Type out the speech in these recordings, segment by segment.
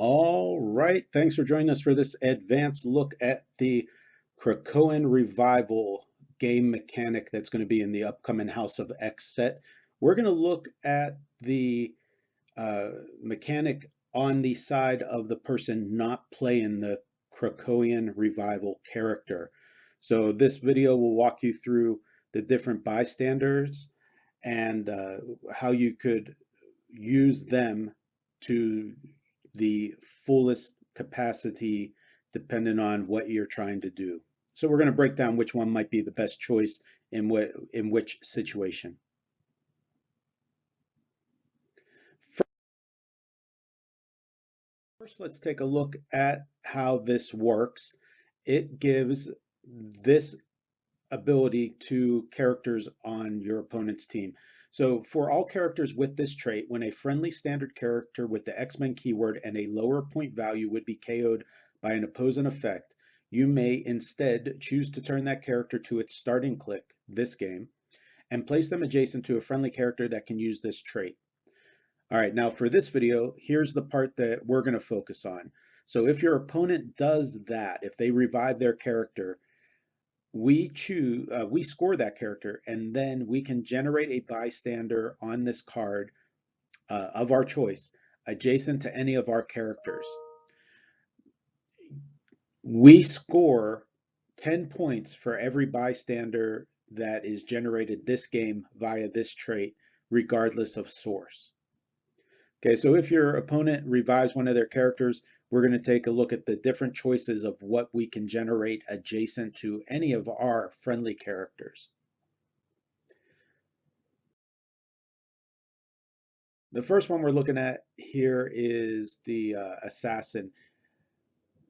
All right, thanks for joining us for this advanced look at the Krakoan Revival game mechanic that's going to be in the upcoming House of X set. We're going to look at the mechanic on the side of the person not playing the Krakoan Revival character. So this video will walk you through the different bystanders and how you could use them to the fullest capacity depending on what you're trying to do. So we're going to break down which one might be the best choice in which situation. First, let's take a look at how this works. It gives this ability to characters on your opponent's team. So for all characters with this trait, when a friendly standard character with the X-Men keyword and a lower point value would be KO'd by an opposing effect, you may instead choose to turn that character to its starting click this game and place them adjacent to a friendly character that can use this trait. All right, now for this video, here's the part that we're going to focus on. So if your opponent does that, if they revive their character, we score that character, and then we can generate a bystander on this card of our choice adjacent to any of our characters. We score 10 points for every bystander that is generated this game via this trait, regardless of source. Okay, so if your opponent revives one of their characters, we're going to take a look at the different choices of what we can generate adjacent to any of our friendly characters. The first one we're looking at here is the assassin.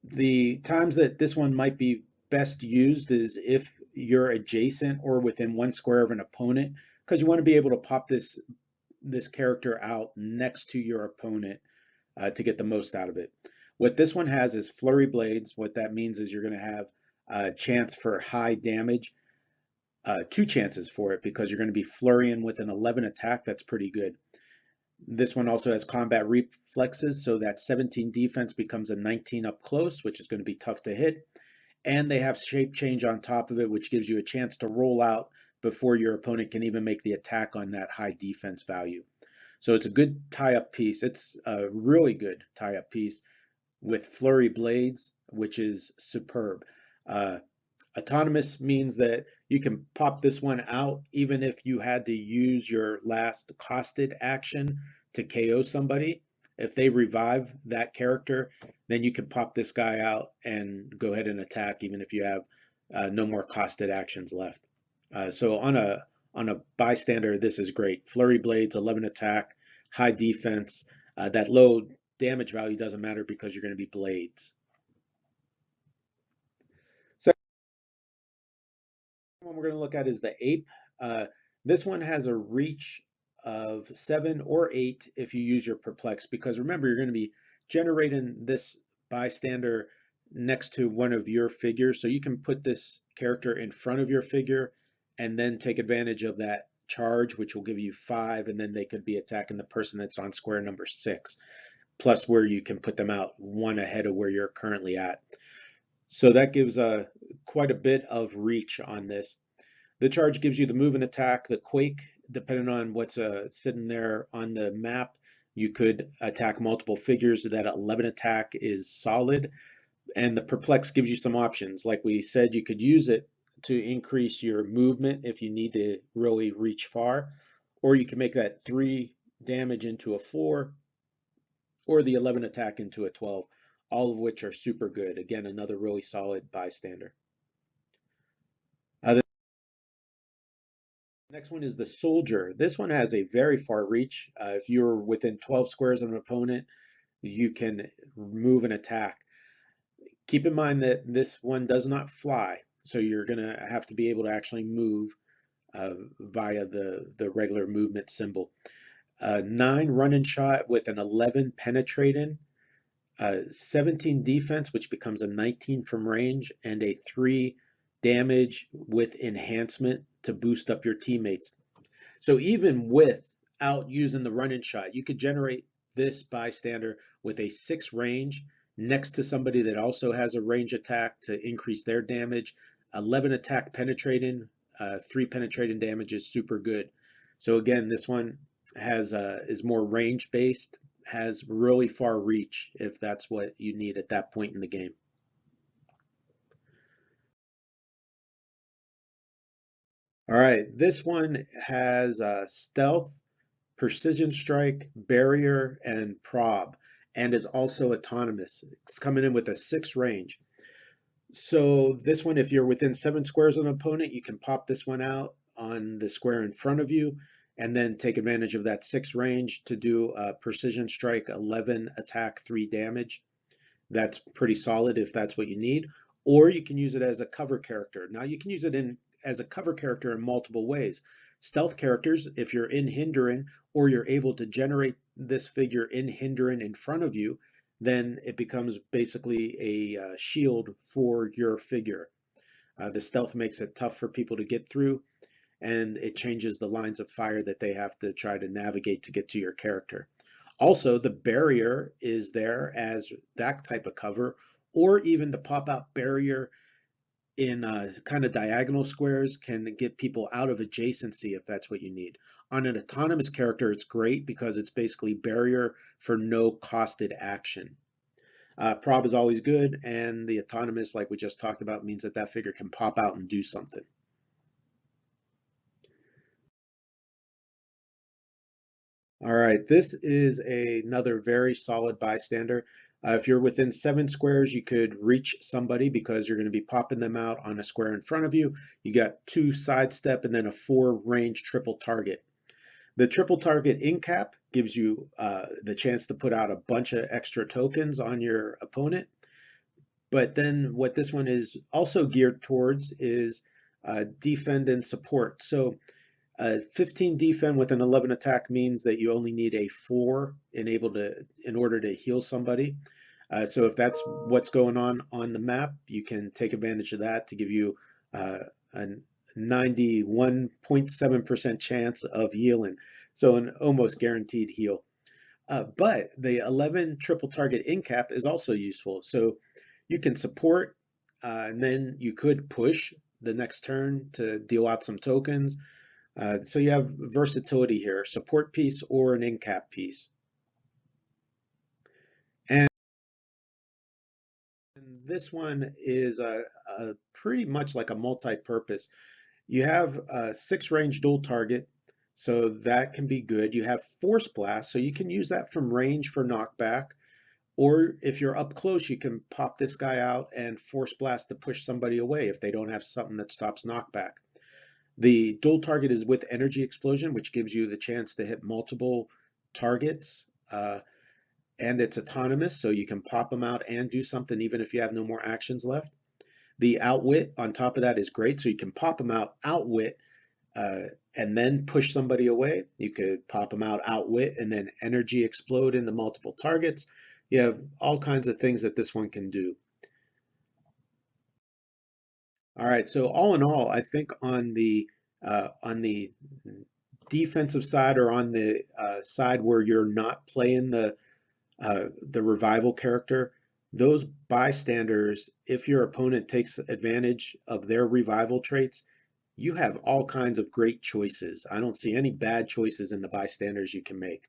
The times that this one might be best used is if you're adjacent or within one square of an opponent, because you want to be able to pop this character out next to your opponent to get the most out of it. What this one has is flurry blades. What that means is you're going to have a chance for high damage, two chances for it because you're going to be flurrying with an 11 attack. That's pretty good. This one also has combat reflexes, so that 17 defense becomes a 19 up close, which is going to be tough to hit. And they have shape change on top of it, which gives you a chance to roll out before your opponent can even make the attack on that high defense value. So it's a good tie-up piece. It's a really good tie-up piece with flurry blades, which is superb. Autonomous means that you can pop this one out even if you had to use your last costed action to KO somebody. If they revive that character, then you can pop this guy out and go ahead and attack even if you have no more costed actions left. So on a bystander, this is great. Flurry blades, 11 attack, high defense. That low damage value doesn't matter because you're going to be blades. So one we're going to look at is the ape. This one has a reach of 7 or 8 if you use your perplex, because remember, you're going to be generating this bystander next to one of your figures, so you can put this character in front of your figure and then take advantage of that charge, which will give you 5, and then they could be attacking the person that's on square number 6, plus where you can put them out 1 ahead of where you're currently at. So that gives quite a bit of reach on this. The charge gives you the move and attack, the quake, depending on what's sitting there on the map. You could attack multiple figures. That 11 attack is solid. And the perplex gives you some options. Like we said, you could use it to increase your movement if you need to really reach far. Or you can make that 3 damage into a 4, or the 11 attack into a 12, all of which are super good. Again, another really solid bystander. The next one is the soldier. This one has a very far reach. If you're within 12 squares of an opponent, you can move and attack. Keep in mind that this one does not fly, so you're going to have to be able to actually move via the regular movement symbol. 9 run and shot with an 11 penetrating, 17 defense, which becomes a 19 from range, and a 3 damage with enhancement to boost up your teammates. So even without using the run and shot, you could generate this bystander with a 6 range next to somebody that also has a range attack to increase their damage. 11 attack penetrating, 3 penetrating damage is super good. So again, this one has is more range based, has really far reach if that's what you need at that point in the game. All right, this one has stealth, precision strike, barrier, and prob, and is also autonomous. It's coming in with a 6 range. So this one, if you're within 7 squares of an opponent, you can pop this one out on the square in front of you, and then take advantage of that 6 range to do a precision strike, 11 attack, 3 damage. That's pretty solid if that's what you need. Or you can use it as a cover character. Now you can use it as a cover character in multiple ways. Stealth characters, if you're in hindering or you're able to generate this figure in hindering in front of you, then it becomes basically a shield for your figure. The stealth makes it tough for people to get through, and it changes the lines of fire that they have to try to navigate to get to your character. Also, the barrier is there as that type of cover, or even the pop-out barrier in kind of diagonal squares can get people out of adjacency if that's what you need. On an autonomous character, it's great because it's basically barrier for no costed action. Prob is always good, and the autonomous, like we just talked about, means that that figure can pop out and do something. All right, this is another very solid bystander. If you're within 7 squares, you could reach somebody because you're going to be popping them out on a square in front of you. You got 2 sidestep and then a 4 range triple target. The triple target in cap gives you the chance to put out a bunch of extra tokens on your opponent. But then what this one is also geared towards is defend and support. So 15 defend with an 11 attack means that you only need a 4 in order to heal somebody. So if that's what's going on the map, you can take advantage of that to give you a 91.7% chance of healing. So an almost guaranteed heal. But the 11 triple target in cap is also useful. So you can support, and then you could push the next turn to deal out some tokens. So you have versatility here, support piece or an in-cap piece. And this one is pretty much like a multi-purpose. You have a 6 range dual target, so that can be good. You have force blast, so you can use that from range for knockback. Or if you're up close, you can pop this guy out and force blast to push somebody away if they don't have something that stops knockback. The dual target is with energy explosion, which gives you the chance to hit multiple targets, and it's autonomous, so you can pop them out and do something even if you have no more actions left. The outwit on top of that is great, so you can pop them out, outwit, and then push somebody away. You could pop them out, outwit, and then energy explode into multiple targets. You have all kinds of things that this one can do. All right, so all in all, I think on the defensive side or on the side where you're not playing the revival character, those bystanders, if your opponent takes advantage of their revival traits, you have all kinds of great choices. I don't see any bad choices in the bystanders you can make.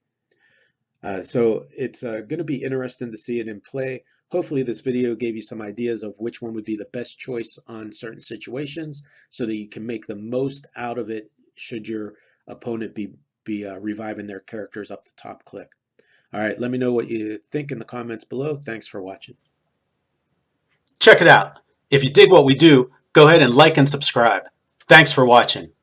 So it's going to be interesting to see it in play. Hopefully this video gave you some ideas of which one would be the best choice on certain situations so that you can make the most out of it should your opponent be reviving their characters up to top click. All right, let me know what you think in the comments below. Thanks for watching. Check it out. If you dig what we do, go ahead and like and subscribe. Thanks for watching.